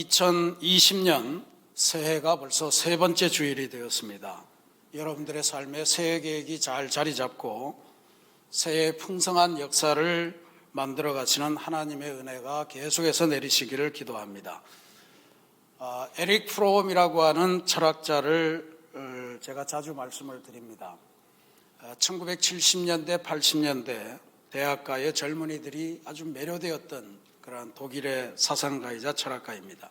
2020년 새해가 벌써 세 번째 주일이 되었습니다. 여러분들의 삶에 새해 계획이 잘 자리 잡고 새해의 풍성한 역사를 만들어 가시는 하나님의 은혜가 계속해서 내리시기를 기도합니다. 에릭 프롬이라고 하는 철학자를 제가 자주 말씀을 드립니다. 1970년대, 80년대 대학가의 젊은이들이 아주 매료되었던 그러한 독일의 사상가이자 철학가입니다.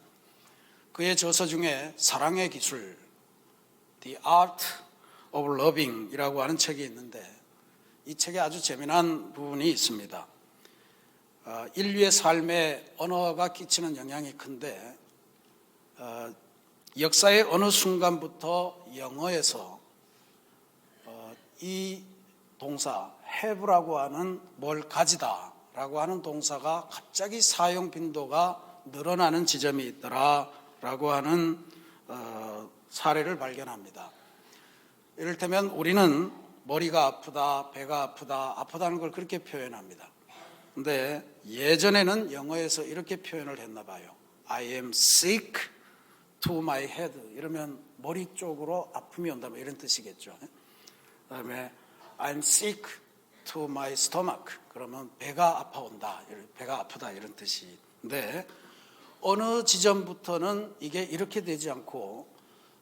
그의 저서 중에 사랑의 기술, The Art of Loving 이라고 하는 책이 있는데 이 책에 아주 재미난 부분이 있습니다. 인류의 삶에 언어가 끼치는 영향이 큰데 역사의 어느 순간부터 영어에서 이 동사 have라고 하는 뭘 가지다 라고 하는 동사가 갑자기 사용 빈도가 늘어나는 지점이 있더라라고 하는 사례를 발견합니다. 이를테면 우리는 머리가 아프다, 배가 아프다, 아프다는 걸 그렇게 표현합니다. 근데 예전에는 영어에서 이렇게 표현을 했나 봐요. I am sick to my head. 이러면 머리 쪽으로 아픔이 온다, 뭐 이런 뜻이겠죠. 그다음에 I'm sick to my stomach. 그러면 배가 아파온다, 배가 아프다 이런 뜻인데 어느 지점부터는 이게 이렇게 되지 않고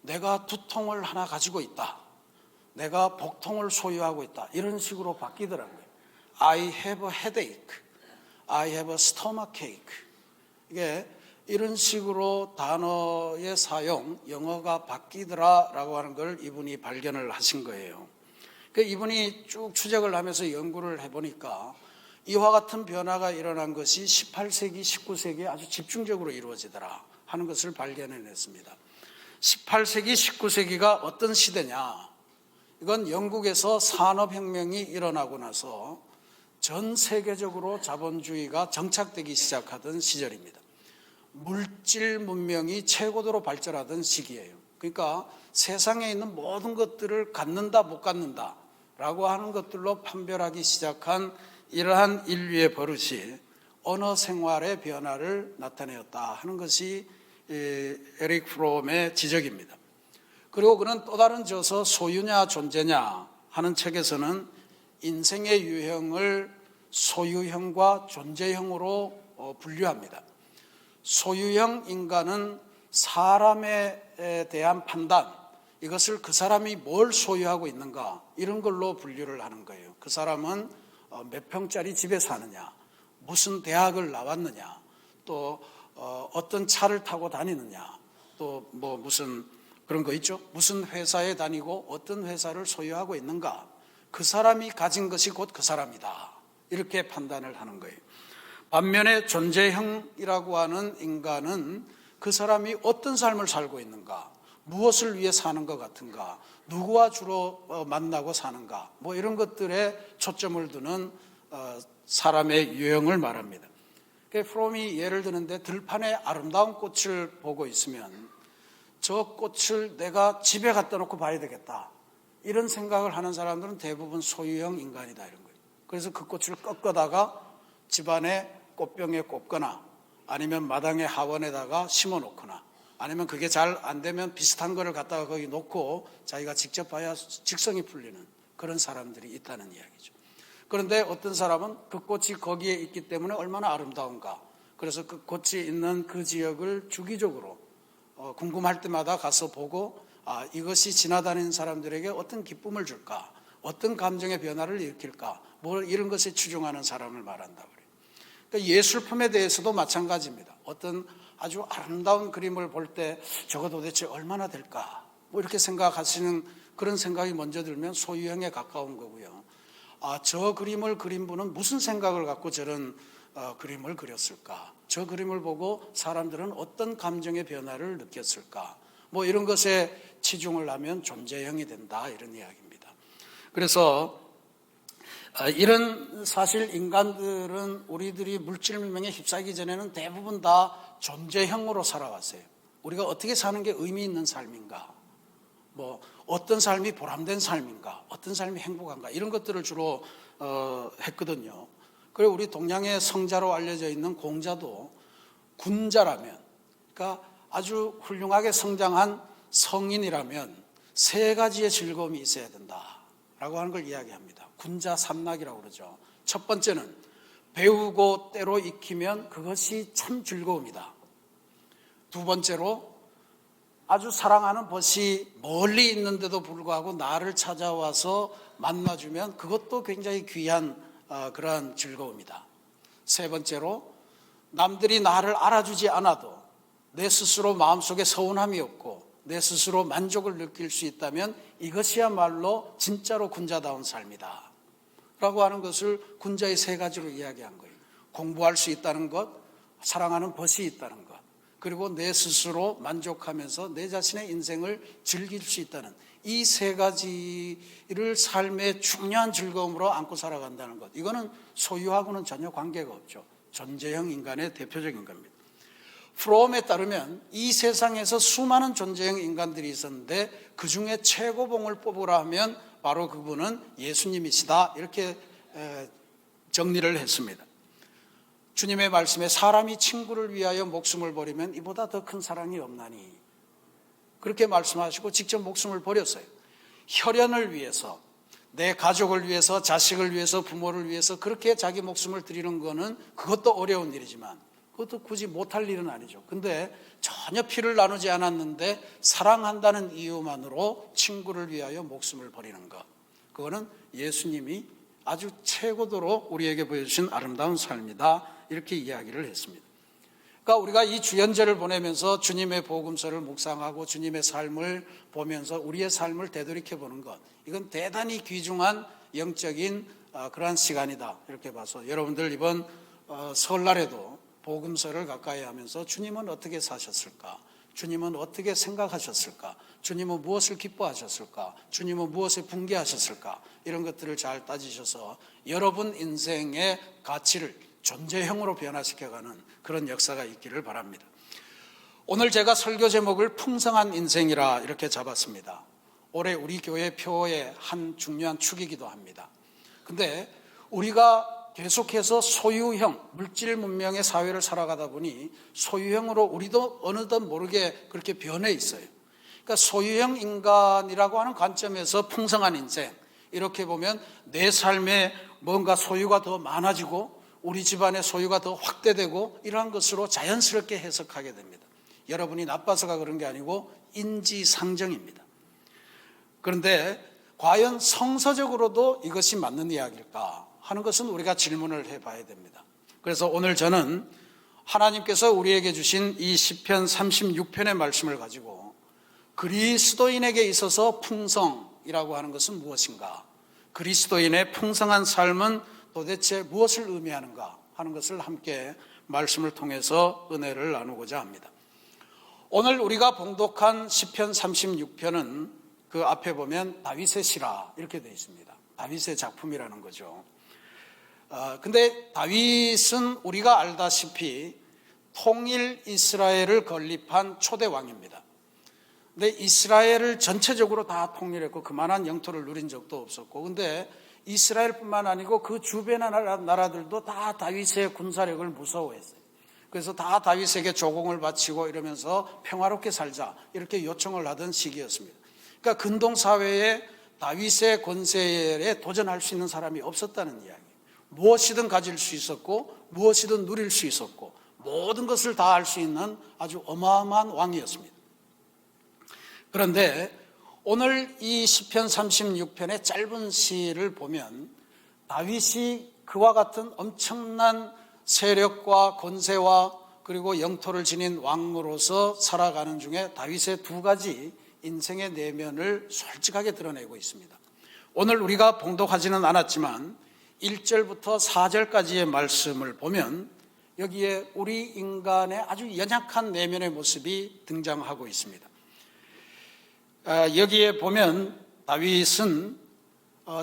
내가 두통을 하나 가지고 있다, 내가 복통을 소유하고 있다 이런 식으로 바뀌더라고요. I have a headache, I have a stomachache. 이게 이런 식으로 단어의 사용, 영어가 바뀌더라라고 하는 걸 이분이 발견을 하신 거예요. 이분이 쭉 추적을 하면서 연구를 해보니까 이와 같은 변화가 일어난 것이 18세기, 19세기에 아주 집중적으로 이루어지더라 하는 것을 발견해냈습니다. 18세기, 19세기가 어떤 시대냐? 이건 영국에서 산업혁명이 일어나고 나서 전 세계적으로 자본주의가 정착되기 시작하던 시절입니다. 물질 문명이 최고도로 발전하던 시기예요. 그러니까 세상에 있는 모든 것들을 갖는다, 못 갖는다 라고 하는 것들로 판별하기 시작한 이러한 인류의 버릇이 언어 생활의 변화를 나타내었다 하는 것이 에릭 프롬의 지적입니다. 그리고 그는 또 다른 저서 소유냐 존재냐 하는 책에서는 인생의 유형을 소유형과 존재형으로 분류합니다. 소유형 인간은 사람에 대한 판단, 이것을 그 사람이 뭘 소유하고 있는가 이런 걸로 분류를 하는 거예요. 그 사람은 몇 평짜리 집에 사느냐, 무슨 대학을 나왔느냐, 또 어떤 차를 타고 다니느냐, 또 뭐 무슨 그런 거 있죠. 무슨 회사에 다니고 어떤 회사를 소유하고 있는가, 그 사람이 가진 것이 곧 그 사람이다 이렇게 판단을 하는 거예요. 반면에 존재형이라고 하는 인간은 그 사람이 어떤 삶을 살고 있는가, 무엇을 위해 사는 것 같은가, 누구와 주로 만나고 사는가, 뭐 이런 것들에 초점을 두는 사람의 유형을 말합니다. 프롬이 예를 드는데 들판에 아름다운 꽃을 보고 있으면 저 꽃을 내가 집에 갖다 놓고 봐야 되겠다 이런 생각을 하는 사람들은 대부분 소유형 인간이다 이런 거예요. 그래서 그 꽃을 꺾어다가 집안에 꽃병에 꽂거나 아니면 마당의 하원에다가 심어 놓거나 아니면 그게 잘 안 되면 비슷한 거를 갖다가 거기 놓고 자기가 직접 봐야 직성이 풀리는 그런 사람들이 있다는 이야기죠. 그런데 어떤 사람은 그 꽃이 거기에 있기 때문에 얼마나 아름다운가, 그래서 그 꽃이 있는 그 지역을 주기적으로 궁금할 때마다 가서 보고 이것이 지나다니는 사람들에게 어떤 기쁨을 줄까, 어떤 감정의 변화를 일으킬까, 뭐 이런 것에 추종하는 사람을 말한다고 그래요. 그러니까 예술품에 대해서도 마찬가지입니다. 어떤 아주 아름다운 그림을 볼 때 저거 도대체 얼마나 될까, 뭐 이렇게 생각하시는 그런 생각이 먼저 들면 소유형에 가까운 거고요. 저 그림을 그린 분은 무슨 생각을 갖고 저런 그림을 그렸을까, 저 그림을 보고 사람들은 어떤 감정의 변화를 느꼈을까, 뭐 이런 것에 치중을 하면 존재형이 된다 이런 이야기입니다. 그래서 이런 사실 인간들은 우리들이 물질 문명에 휩싸이기 전에는 대부분 다 존재형으로 살아왔어요. 우리가 어떻게 사는 게 의미 있는 삶인가, 뭐 어떤 삶이 보람된 삶인가, 어떤 삶이 행복한가 이런 것들을 주로 했거든요. 그리고 우리 동양의 성자로 알려져 있는 공자도 군자라면 그러니까 아주 훌륭하게 성장한 성인이라면 세 가지의 즐거움이 있어야 된다라고 하는 걸 이야기합니다. 군자 삼락이라고 그러죠. 첫 번째는 배우고 때로 익히면 그것이 참 즐거움이다. 두 번째로 아주 사랑하는 벗이 멀리 있는데도 불구하고 나를 찾아와서 만나주면 그것도 굉장히 귀한 그러한 즐거움이다. 세 번째로 남들이 나를 알아주지 않아도 내 스스로 마음속에 서운함이 없고 내 스스로 만족을 느낄 수 있다면 이것이야말로 진짜로 군자다운 삶이다 라고 하는 것을 군자의 세 가지로 이야기한 거예요. 공부할 수 있다는 것, 사랑하는 벗이 있다는 것, 그리고 내 스스로 만족하면서 내 자신의 인생을 즐길 수 있다는 이 세 가지를 삶의 중요한 즐거움으로 안고 살아간다는 것, 이거는 소유하고는 전혀 관계가 없죠. 존재형 인간의 대표적인 겁니다. 프롬에 따르면 이 세상에서 수많은 존재형 인간들이 있었는데 그 중에 최고봉을 뽑으라 하면 바로 그분은 예수님이시다, 이렇게 정리를 했습니다. 주님의 말씀에 사람이 친구를 위하여 목숨을 버리면 이보다 더 큰 사랑이 없나니, 그렇게 말씀하시고 직접 목숨을 버렸어요. 혈연을 위해서, 내 가족을 위해서, 자식을 위해서, 부모를 위해서 그렇게 자기 목숨을 드리는 거는 그것도 어려운 일이지만 그것도 굳이 못할 일은 아니죠. 근데 전혀 피를 나누지 않았는데 사랑한다는 이유만으로 친구를 위하여 목숨을 버리는 것, 그거는 예수님이 아주 최고도로 우리에게 보여주신 아름다운 삶이다, 이렇게 이야기를 했습니다. 그러니까 우리가 이 주연절을 보내면서 주님의 복음서를 묵상하고 주님의 삶을 보면서 우리의 삶을 되돌이켜보는 것, 이건 대단히 귀중한 영적인 그러한 시간이다, 이렇게 봐서 여러분들 이번 설날에도 복음서를 가까이 하면서 주님은 어떻게 사셨을까? 주님은 어떻게 생각하셨을까? 주님은 무엇을 기뻐하셨을까? 주님은 무엇에 분개하셨을까? 이런 것들을 잘 따지셔서 여러분 인생의 가치를 존재형으로 변화시켜가는 그런 역사가 있기를 바랍니다. 오늘 제가 설교 제목을 풍성한 인생이라 이렇게 잡았습니다. 올해 우리 교회 표의 한 중요한 축이기도 합니다. 근데 우리가 계속해서 소유형, 물질 문명의 사회를 살아가다 보니 소유형으로 우리도 어느덧 모르게 그렇게 변해 있어요. 그러니까 소유형 인간이라고 하는 관점에서 풍성한 인생, 이렇게 보면 내 삶에 뭔가 소유가 더 많아지고 우리 집안의 소유가 더 확대되고 이러한 것으로 자연스럽게 해석하게 됩니다. 여러분이 나빠서가 그런 게 아니고 인지상정입니다. 그런데 과연 성서적으로도 이것이 맞는 이야기일까 하는 것은 우리가 질문을 해봐야 됩니다. 그래서 오늘 저는 하나님께서 우리에게 주신 이 시편 36편의 말씀을 가지고 그리스도인에게 있어서 풍성이라고 하는 것은 무엇인가, 그리스도인의 풍성한 삶은 도대체 무엇을 의미하는가 하는 것을 함께 말씀을 통해서 은혜를 나누고자 합니다. 오늘 우리가 봉독한 시편 36편은 그 앞에 보면 다윗의 시라 이렇게 되어 있습니다. 다윗의 작품이라는 거죠. 근데 다윗은 우리가 알다시피 통일 이스라엘을 건립한 초대 왕입니다. 근데 이스라엘을 전체적으로 다 통일했고 그만한 영토를 누린 적도 없었고, 근데 이스라엘뿐만 아니고 그 주변 나라들도 다 다윗의 군사력을 무서워했어요. 그래서 다 다윗에게 조공을 바치고 이러면서 평화롭게 살자 이렇게 요청을 하던 시기였습니다. 그러니까 근동사회에 다윗의 권세에 도전할 수 있는 사람이 없었다는 이야기예요. 무엇이든 가질 수 있었고 무엇이든 누릴 수 있었고 모든 것을 다 할 수 있는 아주 어마어마한 왕이었습니다. 그런데 오늘 이 시편 36편의 짧은 시를 보면 다윗이 그와 같은 엄청난 세력과 권세와 그리고 영토를 지닌 왕으로서 살아가는 중에 다윗의 두 가지 인생의 내면을 솔직하게 드러내고 있습니다. 오늘 우리가 봉독하지는 않았지만 1절부터 4절까지의 말씀을 보면 여기에 우리 인간의 아주 연약한 내면의 모습이 등장하고 있습니다. 여기에 보면 다윗은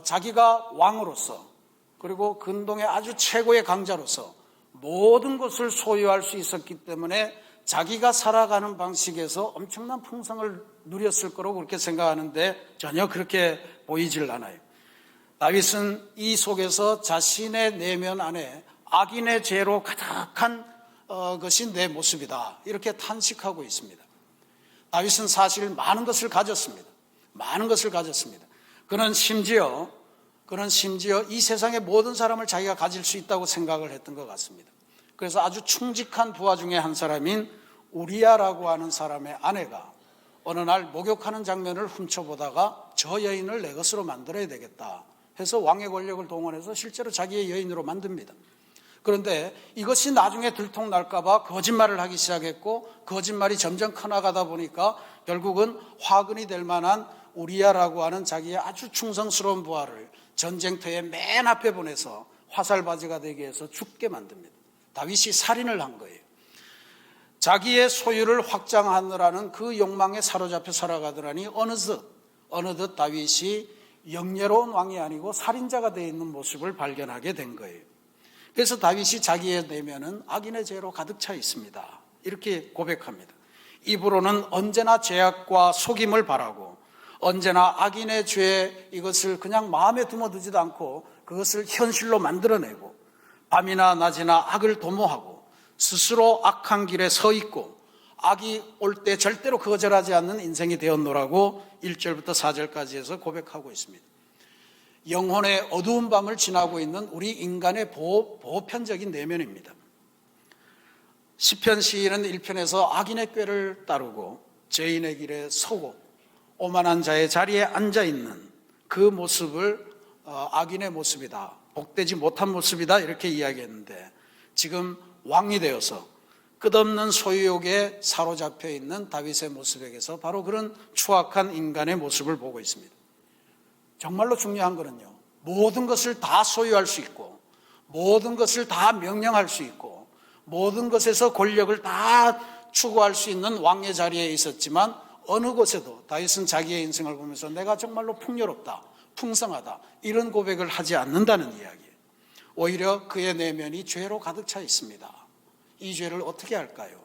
자기가 왕으로서 그리고 근동의 아주 최고의 강자로서 모든 것을 소유할 수 있었기 때문에 자기가 살아가는 방식에서 엄청난 풍성을 누렸을 거라고 그렇게 생각하는데 전혀 그렇게 보이질 않아요. 다윗은 이 속에서 자신의 내면 안에 악인의 죄로 가득한 것이 내 모습이다. 이렇게 탄식하고 있습니다. 다윗은 사실 많은 것을 가졌습니다. 많은 것을 가졌습니다. 그는 심지어 이 세상의 모든 사람을 자기가 가질 수 있다고 생각을 했던 것 같습니다. 그래서 아주 충직한 부하 중에 한 사람인 우리야라고 하는 사람의 아내가 어느 날 목욕하는 장면을 훔쳐보다가 저 여인을 내 것으로 만들어야 되겠다 해서 왕의 권력을 동원해서 실제로 자기의 여인으로 만듭니다. 그런데 이것이 나중에 들통날까 봐 거짓말을 하기 시작했고 거짓말이 점점 커나가다 보니까 결국은 화근이 될 만한 우리야라고 하는 자기의 아주 충성스러운 부하를 전쟁터의 맨 앞에 보내서 화살바지가 되게 해서 죽게 만듭니다. 다윗이 살인을 한 거예요. 자기의 소유를 확장하느라는 그 욕망에 사로잡혀 살아가더라니 어느덧 다윗이 영예로운 왕이 아니고 살인자가 되어 있는 모습을 발견하게 된 거예요. 그래서 다윗이 자기의 내면은 악인의 죄로 가득 차 있습니다. 이렇게 고백합니다. 입으로는 언제나 죄악과 속임을 바라고 언제나 악인의 죄 이것을 그냥 마음에 두어두지도 않고 그것을 현실로 만들어내고 밤이나 낮이나 악을 도모하고 스스로 악한 길에 서 있고 악이 올 때 절대로 거절하지 않는 인생이 되었노라고 1절부터 4절까지 해서 고백하고 있습니다. 영혼의 어두운 밤을 지나고 있는 우리 인간의 보편적인 내면입니다. 시편 시인은 1편에서 악인의 꾀를 따르고 죄인의 길에 서고 오만한 자의 자리에 앉아있는 그 모습을 악인의 모습이다, 복되지 못한 모습이다 이렇게 이야기했는데 지금 왕이 되어서 끝없는 소유욕에 사로잡혀 있는 다윗의 모습에게서 바로 그런 추악한 인간의 모습을 보고 있습니다. 정말로 중요한 거는요, 모든 것을 다 소유할 수 있고 모든 것을 다 명령할 수 있고 모든 것에서 권력을 다 추구할 수 있는 왕의 자리에 있었지만 어느 곳에도 다윗은 자기의 인생을 보면서 내가 정말로 풍요롭다, 풍성하다 이런 고백을 하지 않는다는 이야기예요. 오히려 그의 내면이 죄로 가득 차 있습니다. 이 죄를 어떻게 할까요?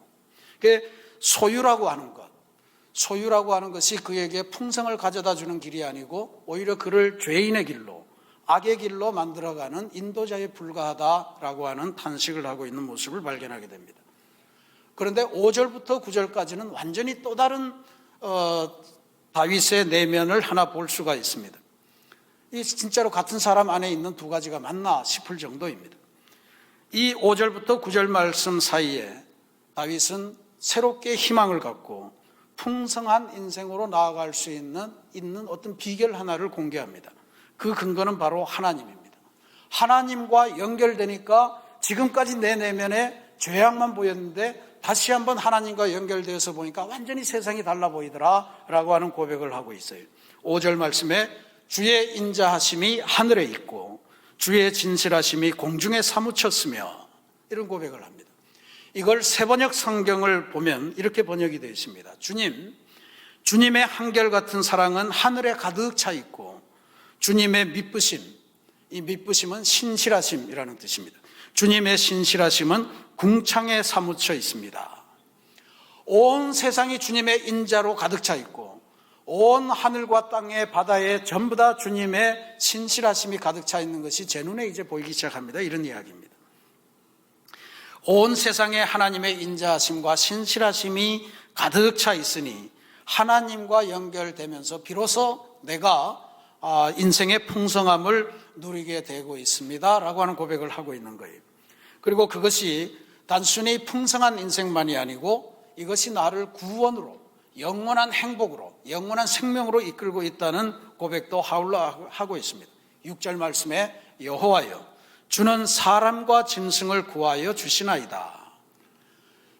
소유라고 하는 것이 그에게 풍성을 가져다 주는 길이 아니고 오히려 그를 죄인의 길로, 악의 길로 만들어가는 인도자에 불과하다라고 하는 탄식을 하고 있는 모습을 발견하게 됩니다. 그런데 5절부터 9절까지는 완전히 또 다른 다윗의 내면을 하나 볼 수가 있습니다. 이 진짜로 같은 사람 안에 있는 두 가지가 맞나 싶을 정도입니다. 이 5절부터 9절 말씀 사이에 다윗은 새롭게 희망을 갖고 풍성한 인생으로 나아갈 수 있는 어떤 비결 하나를 공개합니다. 그 근거는 바로 하나님입니다. 하나님과 연결되니까 지금까지 내 내면에 죄악만 보였는데 다시 한번 하나님과 연결되어서 보니까 완전히 세상이 달라 보이더라 라고 하는 고백을 하고 있어요. 5절 말씀에 주의 인자하심이 하늘에 있고 주의 진실하심이 공중에 사무쳤으며 이런 고백을 합니다. 이걸 세번역 성경을 보면 이렇게 번역이 되어 있습니다. 주님의 한결같은 사랑은 하늘에 가득 차 있고 주님의 미쁘심, 이 미쁘심은 신실하심이라는 뜻입니다. 주님의 신실하심은 궁창에 사무쳐 있습니다. 온 세상이 주님의 인자로 가득 차 있고 온 하늘과 땅에 바다에 전부 다 주님의 신실하심이 가득 차 있는 것이 제 눈에 이제 보이기 시작합니다. 이런 이야기입니다. 온 세상에 하나님의 인자하심과 신실하심이 가득 차 있으니 하나님과 연결되면서 비로소 내가 인생의 풍성함을 누리게 되고 있습니다 라고 하는 고백을 하고 있는 거예요. 그리고 그것이 단순히 풍성한 인생만이 아니고 이것이 나를 구원으로, 영원한 행복으로, 영원한 생명으로 이끌고 있다는 고백도 하고 있습니다. 6절 말씀에 여호와여 주는 사람과 짐승을 구하여 주시나이다.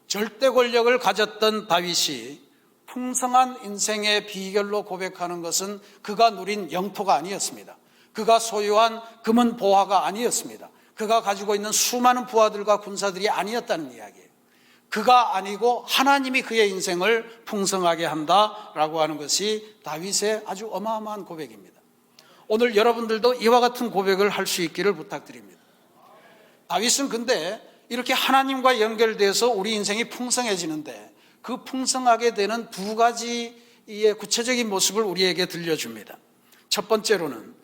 절대 권력을 가졌던 다윗이 풍성한 인생의 비결로 고백하는 것은 그가 누린 영토가 아니었습니다. 그가 소유한 금은 보화가 아니었습니다. 그가 가지고 있는 수많은 부하들과 군사들이 아니었다는 이야기예요. 그가 아니고 하나님이 그의 인생을 풍성하게 한다라고 하는 것이 다윗의 아주 어마어마한 고백입니다. 오늘 여러분들도 이와 같은 고백을 할 수 있기를 부탁드립니다. 다윗은 근데 이렇게 하나님과 연결돼서 우리 인생이 풍성해지는데 그 풍성하게 되는 두 가지의 구체적인 모습을 우리에게 들려줍니다. 첫 번째로는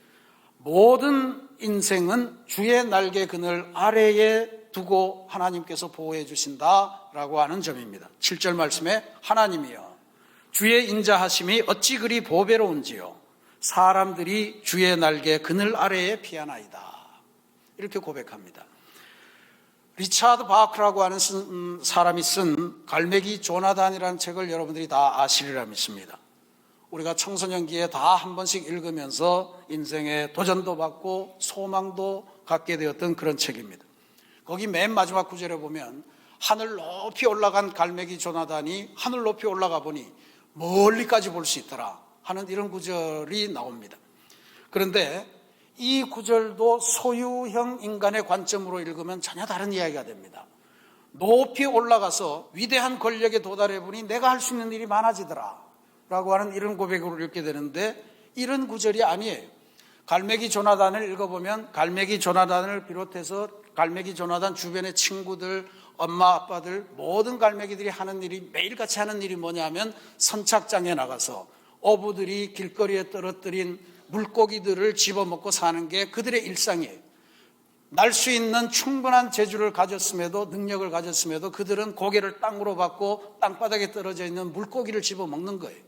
모든 인생은 주의 날개 그늘 아래에 두고 하나님께서 보호해 주신다라고 하는 점입니다. 7절 말씀에 하나님이여 주의 인자하심이 어찌 그리 보배로운지요 사람들이 주의 날개 그늘 아래에 피하나이다. 이렇게 고백합니다. 리차드 바크라고 하는 사람이 쓴 갈매기 조나단이라는 책을 여러분들이 다 아시리라 믿습니다. 우리가 청소년기에 다 한 번씩 읽으면서 인생에 도전도 받고 소망도 갖게 되었던 그런 책입니다. 거기 맨 마지막 구절에 보면 하늘 높이 올라간 갈매기 조나단이 하늘 높이 올라가 보니 멀리까지 볼 수 있더라 하는 이런 구절이 나옵니다. 그런데 이 구절도 소유형 인간의 관점으로 읽으면 전혀 다른 이야기가 됩니다. 높이 올라가서 위대한 권력에 도달해 보니 내가 할 수 있는 일이 많아지더라 라고 하는 이런 고백으로 읽게 되는데 이런 구절이 아니에요. 갈매기 조나단을 읽어보면 갈매기 조나단을 비롯해서 갈매기 조나단 주변의 친구들, 엄마 아빠들 모든 갈매기들이 하는 일이 매일같이 하는 일이 뭐냐면 선착장에 나가서 어부들이 길거리에 떨어뜨린 물고기들을 집어먹고 사는 게 그들의 일상이에요. 날 수 있는 충분한 재주를 가졌음에도 능력을 가졌음에도 그들은 고개를 땅으로 받고 땅바닥에 떨어져 있는 물고기를 집어먹는 거예요.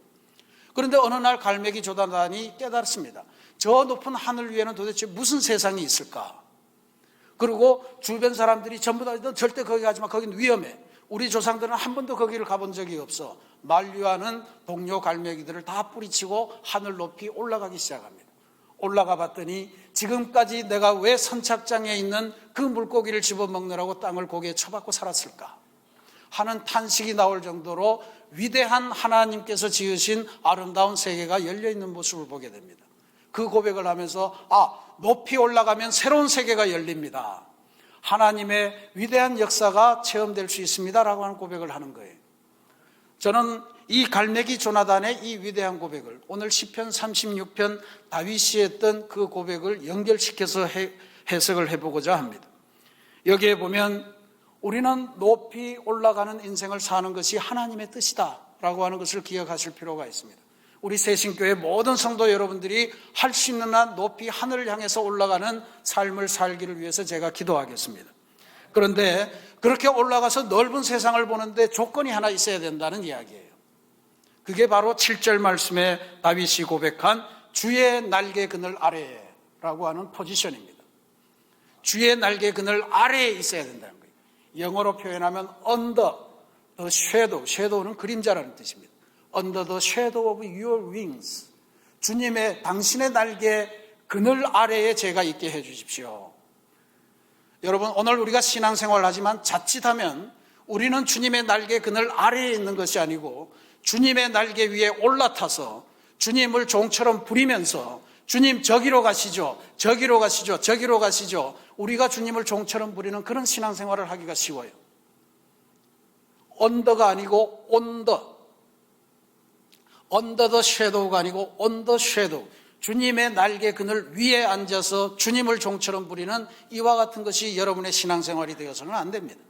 그런데 어느 날 갈매기 조나단이 깨달았습니다. 저 높은 하늘 위에는 도대체 무슨 세상이 있을까? 그리고 주변 사람들이 전부 다 너 절대 거기 가지 마. 거긴 위험해. 우리 조상들은 한 번도 거기를 가본 적이 없어. 만류하는 동료 갈매기들을 다 뿌리치고 하늘 높이 올라가기 시작합니다. 올라가 봤더니 지금까지 내가 왜 선착장에 있는 그 물고기를 집어먹느라고 땅을 고개에 쳐박고 살았을까 하는 탄식이 나올 정도로 위대한 하나님께서 지으신 아름다운 세계가 열려있는 모습을 보게 됩니다. 그 고백을 하면서 높이 올라가면 새로운 세계가 열립니다. 하나님의 위대한 역사가 체험될 수 있습니다 라고 하는 고백을 하는 거예요. 저는 이 갈매기 조나단의 이 위대한 고백을 오늘 시편 36편 다윗이 했던 그 고백을 연결시켜서 해석을 해보고자 합니다. 여기에 보면 우리는 높이 올라가는 인생을 사는 것이 하나님의 뜻이다 라고 하는 것을 기억하실 필요가 있습니다. 우리 새신교회 모든 성도 여러분들이 할 수 있는 한 높이 하늘을 향해서 올라가는 삶을 살기를 위해서 제가 기도하겠습니다. 그런데 그렇게 올라가서 넓은 세상을 보는데 조건이 하나 있어야 된다는 이야기예요. 그게 바로 7절 말씀에 다윗이 고백한 주의 날개 그늘 아래라고 하는 포지션입니다. 주의 날개 그늘 아래에 있어야 된다는 거예요. 영어로 표현하면 under the shadow, shadow는 그림자라는 뜻입니다. Under the shadow of your wings. 주님의 당신의 날개 그늘 아래에 제가 있게 해 주십시오. 여러분 오늘 우리가 신앙생활을 하지만 자칫하면 우리는 주님의 날개 그늘 아래에 있는 것이 아니고 주님의 날개 위에 올라타서 주님을 종처럼 부리면서 주님 저기로 가시죠, 저기로 가시죠, 저기로 가시죠. 우리가 주님을 종처럼 부리는 그런 신앙생활을 하기가 쉬워요. 언더가 아니고 온더, 언더 더 섀도우가 아니고 온 더 섀도우, 주님의 날개 그늘 위에 앉아서 주님을 종처럼 부리는 이와 같은 것이 여러분의 신앙생활이 되어서는 안 됩니다.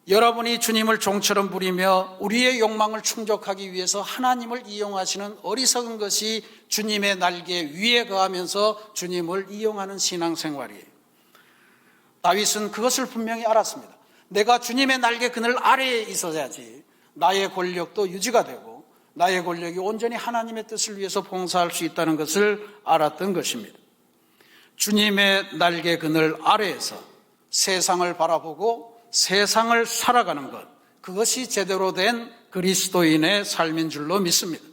여러분이 주님을 종처럼 부리며 우리의 욕망을 충족하기 위해서 하나님을 이용하시는 어리석은 것이 주님의 날개 위에 거하면서 주님을 이용하는 신앙생활이에요. 다윗은 그것을 분명히 알았습니다. 내가 주님의 날개 그늘 아래에 있어야지 나의 권력도 유지가 되고 나의 권력이 온전히 하나님의 뜻을 위해서 봉사할 수 있다는 것을 알았던 것입니다. 주님의 날개 그늘 아래에서 세상을 바라보고 세상을 살아가는 것, 그것이 제대로 된 그리스도인의 삶인 줄로 믿습니다.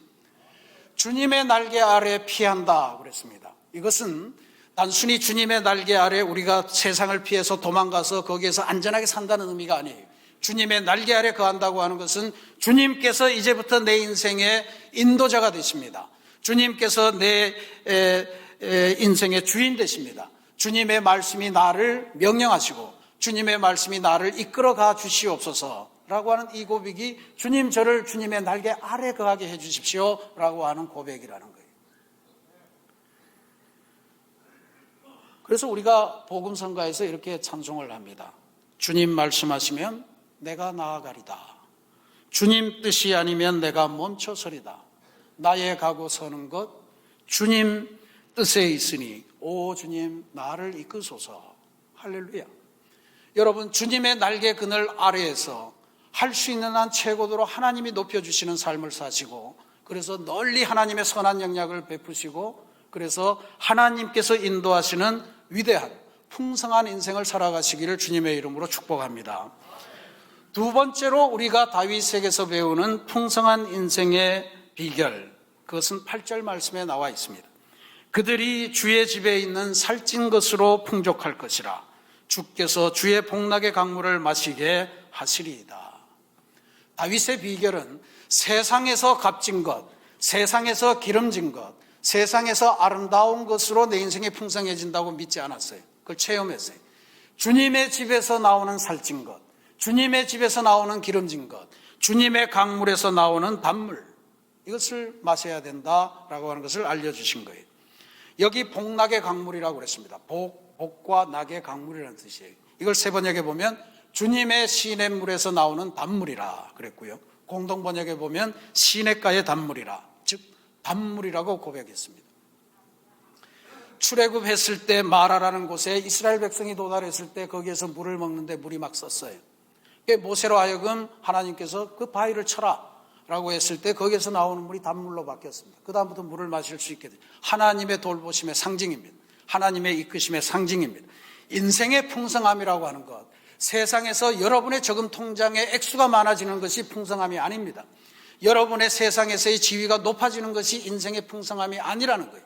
주님의 날개 아래 피한다 그랬습니다. 이것은 단순히 주님의 날개 아래 우리가 세상을 피해서 도망가서 거기에서 안전하게 산다는 의미가 아니에요. 주님의 날개 아래 거한다고 하는 것은 주님께서 이제부터 내 인생의 인도자가 되십니다. 주님께서 내 인생의 주인 되십니다. 주님의 말씀이 나를 명령하시고 주님의 말씀이 나를 이끌어가 주시옵소서라고 하는 이 고백이 주님 저를 주님의 날개 아래 거하게 해 주십시오라고 하는 고백이라는 거예요. 그래서 우리가 복음성가에서 이렇게 찬송을 합니다. 주님 말씀하시면 내가 나아가리다. 주님 뜻이 아니면 내가 멈춰서리다. 나의 가고 서는 것 주님 뜻에 있으니 오 주님 나를 이끄소서. 할렐루야. 여러분, 주님의 날개 그늘 아래에서 할 수 있는 한 최고도로 하나님이 높여주시는 삶을 사시고, 그래서 널리 하나님의 선한 영향을 베푸시고, 그래서 하나님께서 인도하시는 위대한 풍성한 인생을 살아가시기를 주님의 이름으로 축복합니다. 두 번째로 우리가 다윗에게서 배우는 풍성한 인생의 비결, 그것은 8절 말씀에 나와 있습니다. 그들이 주의 집에 있는 살찐 것으로 풍족할 것이라. 주께서 주의 복락의 강물을 마시게 하시리이다. 다윗의 비결은 세상에서 값진 것, 세상에서 기름진 것, 세상에서 아름다운 것으로 내 인생이 풍성해진다고 믿지 않았어요. 그걸 체험했어요. 주님의 집에서 나오는 살찐 것, 주님의 집에서 나오는 기름진 것, 주님의 강물에서 나오는 단물, 이것을 마셔야 된다라고 하는 것을 알려주신 거예요. 여기 복락의 강물이라고 그랬습니다. 복과 낙의 강물이라는 뜻이에요. 이걸 세 번역에 보면 주님의 시냇물에서 나오는 단물이라 그랬고요. 공동 번역에 보면 시냇가의 단물이라, 즉 단물이라고 고백했습니다. 출애굽했을 때 마라라는 곳에 이스라엘 백성이 도달했을 때 거기에서 물을 먹는데 물이 막 썼어요. 모세로 하여금 하나님께서 그 바위를 쳐라 라고 했을 때 거기에서 나오는 물이 단물로 바뀌었습니다. 그 다음부터 물을 마실 수 있게 됩니다. 하나님의 돌보심의 상징입니다. 하나님의 이끄심의 상징입니다. 인생의 풍성함이라고 하는 것, 세상에서 여러분의 저금 통장의 액수가 많아지는 것이 풍성함이 아닙니다. 여러분의 세상에서의 지위가 높아지는 것이 인생의 풍성함이 아니라는 거예요.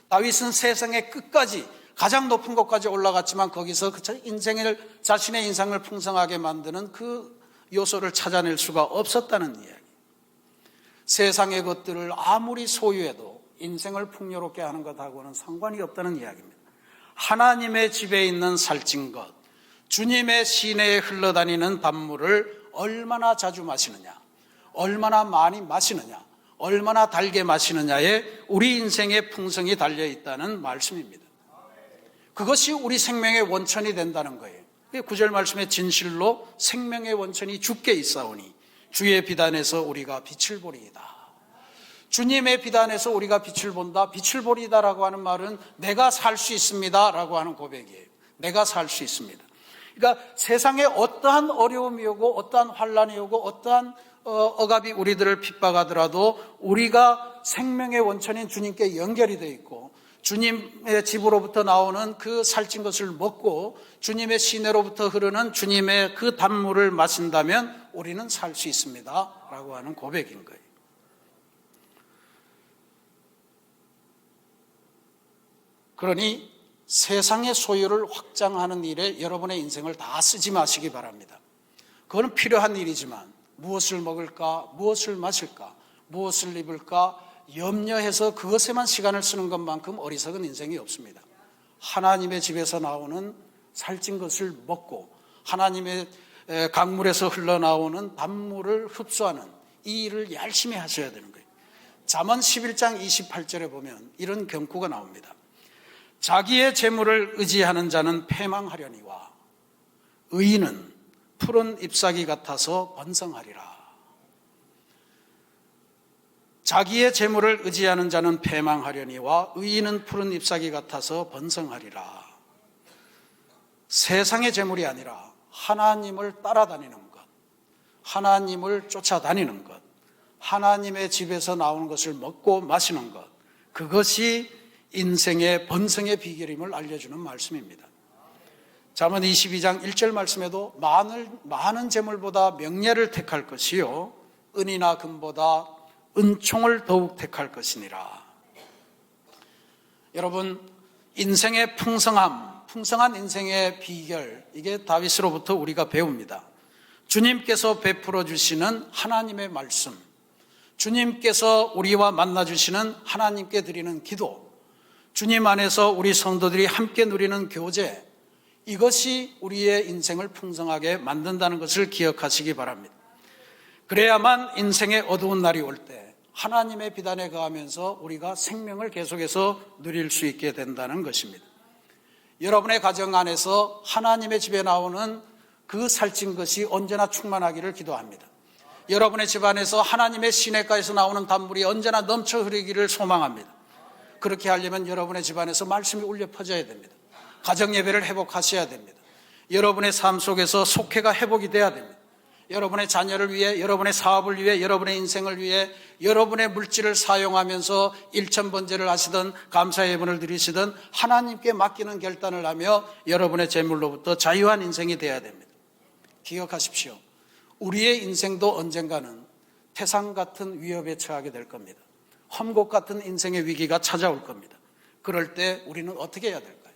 다윗은 세상의 끝까지 가장 높은 곳까지 올라갔지만 거기서 자신의 인생을 풍성하게 만드는 그 요소를 찾아낼 수가 없었다는 이야기. 세상의 것들을 아무리 소유해도 인생을 풍요롭게 하는 것하고는 상관이 없다는 이야기입니다. 하나님의 집에 있는 살찐 것, 주님의 시내에 흘러다니는 단물을 얼마나 자주 마시느냐, 얼마나 많이 마시느냐, 얼마나 달게 마시느냐에 우리 인생의 풍성이 달려있다는 말씀입니다. 그것이 우리 생명의 원천이 된다는 거예요. 9절 말씀에 진실로 생명의 원천이 주께 있사오니 주의 비단에서 우리가 빛을 보리이다. 주님의 비단에서 우리가 빛을 본다. 빛을 보리다라고 하는 말은 내가 살 수 있습니다 라고 하는 고백이에요. 내가 살 수 있습니다. 그러니까 세상에 어떠한 어려움이 오고 어떠한 환란이 오고 어떠한 억압이 우리들을 핍박하더라도 우리가 생명의 원천인 주님께 연결이 되어 있고 주님의 집으로부터 나오는 그 살찐 것을 먹고 주님의 시내로부터 흐르는 주님의 그 단물을 마신다면 우리는 살 수 있습니다 라고 하는 고백인 거예요. 그러니 세상의 소유를 확장하는 일에 여러분의 인생을 다 쓰지 마시기 바랍니다. 그건 필요한 일이지만 무엇을 먹을까, 무엇을 마실까, 무엇을 입을까 염려해서 그것에만 시간을 쓰는 것만큼 어리석은 인생이 없습니다. 하나님의 집에서 나오는 살찐 것을 먹고 하나님의 강물에서 흘러나오는 단물을 흡수하는 이 일을 열심히 하셔야 되는 거예요. 잠언 11장 28절에 보면 이런 경고가 나옵니다. 자기의 재물을 의지하는 자는 패망하려니와 의인은 푸른 잎사귀 같아서 번성하리라. 자기의 재물을 의지하는 자는 패망하려니와 의인은 푸른 잎사귀 같아서 번성하리라. 세상의 재물이 아니라 하나님을 따라다니는 것, 하나님을 쫓아다니는 것, 하나님의 집에서 나오는 것을 먹고 마시는 것, 그것이 인생의 번성의 비결임을 알려주는 말씀입니다. 잠언 22장 1절 말씀에도 많은 재물보다 명예를 택할 것이요 은이나 금보다 은총을 더욱 택할 것이니라. 여러분, 인생의 풍성한 인생의 비결, 이게 다윗으로부터 우리가 배웁니다. 주님께서 베풀어 주시는 하나님의 말씀, 주님께서 우리와 만나 주시는 하나님께 드리는 기도, 주님 안에서 우리 성도들이 함께 누리는 교제, 이것이 우리의 인생을 풍성하게 만든다는 것을 기억하시기 바랍니다. 그래야만 인생의 어두운 날이 올 때 하나님의 비단에 거하면서 우리가 생명을 계속해서 누릴 수 있게 된다는 것입니다. 여러분의 가정 안에서 하나님의 집에 나오는 그 살찐 것이 언제나 충만하기를 기도합니다. 여러분의 집 안에서 하나님의 시냇가에서 나오는 단물이 언제나 넘쳐 흐르기를 소망합니다. 그렇게 하려면 여러분의 집 안에서 말씀이 울려 퍼져야 됩니다. 가정 예배를 회복하셔야 됩니다. 여러분의 삶 속에서 속회가 회복이 돼야 됩니다. 여러분의 자녀를 위해, 여러분의 사업을 위해, 여러분의 인생을 위해, 여러분의 물질을 사용하면서 일천번제를 하시든 감사 예물을 드리시든 하나님께 맡기는 결단을 하며 여러분의 재물로부터 자유한 인생이 되어야 됩니다. 기억하십시오. 우리의 인생도 언젠가는 태산 같은 위협에 처하게 될 겁니다. 험곡 같은 인생의 위기가 찾아올 겁니다. 그럴 때 우리는 어떻게 해야 될까요?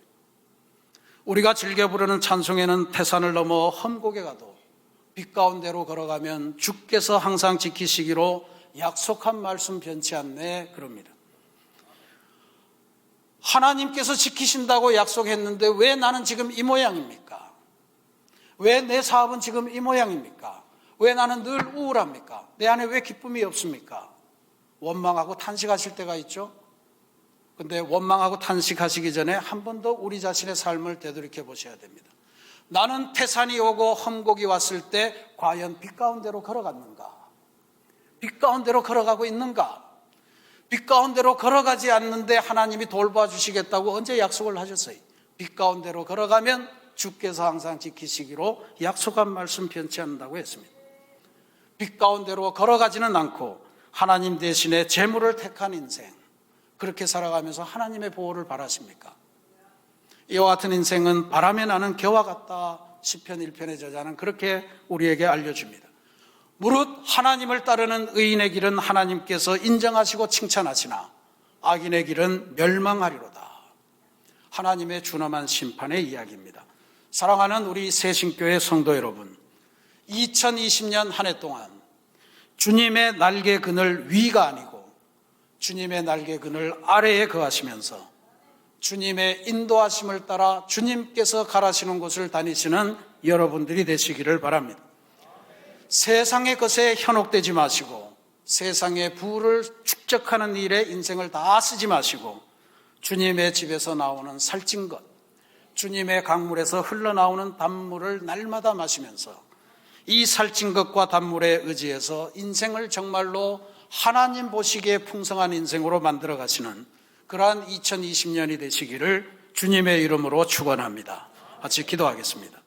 우리가 즐겨 부르는 찬송에는 태산을 넘어 험곡에 가도 빛 가운데로 걸어가면 주께서 항상 지키시기로 약속한 말씀 변치 않네, 그럽니다. 하나님께서 지키신다고 약속했는데 왜 나는 지금 이 모양입니까? 왜 내 사업은 지금 이 모양입니까? 왜 나는 늘 우울합니까? 내 안에 왜 기쁨이 없습니까? 원망하고 탄식하실 때가 있죠. 근데 원망하고 탄식하시기 전에 한 번 더 우리 자신의 삶을 되돌이켜 보셔야 됩니다. 나는 태산이 오고 험곡이 왔을 때 과연 빛 가운데로 걸어갔는가? 빛 가운데로 걸어가고 있는가? 빛 가운데로 걸어가지 않는데 하나님이 돌봐주시겠다고 언제 약속을 하셨어요? 빛 가운데로 걸어가면 주께서 항상 지키시기로 약속한 말씀 변치 않는다고 했습니다. 빛 가운데로 걸어가지는 않고 하나님 대신에 재물을 택한 인생, 그렇게 살아가면서 하나님의 보호를 바라십니까? 이와 같은 인생은 바람에 나는 겨와 같다. 시편 1편의 저자는 그렇게 우리에게 알려줍니다. 무릇 하나님을 따르는 의인의 길은 하나님께서 인정하시고 칭찬하시나 악인의 길은 멸망하리로다. 하나님의 준엄한 심판의 이야기입니다. 사랑하는 우리 새신교회 성도 여러분, 2020년 한 해 동안 주님의 날개 그늘 위가 아니고 주님의 날개 그늘 아래에 거하시면서 주님의 인도하심을 따라 주님께서 가라시는 곳을 다니시는 여러분들이 되시기를 바랍니다. 세상의 것에 현혹되지 마시고 세상의 부를 축적하는 일에 인생을 다 쓰지 마시고 주님의 집에서 나오는 살찐 것, 주님의 강물에서 흘러나오는 단물을 날마다 마시면서 이 살찐 것과 단물에 의지해서 인생을 정말로 하나님 보시기에 풍성한 인생으로 만들어 가시는 그러한 2020년이 되시기를 주님의 이름으로 축원합니다. 같이 기도하겠습니다.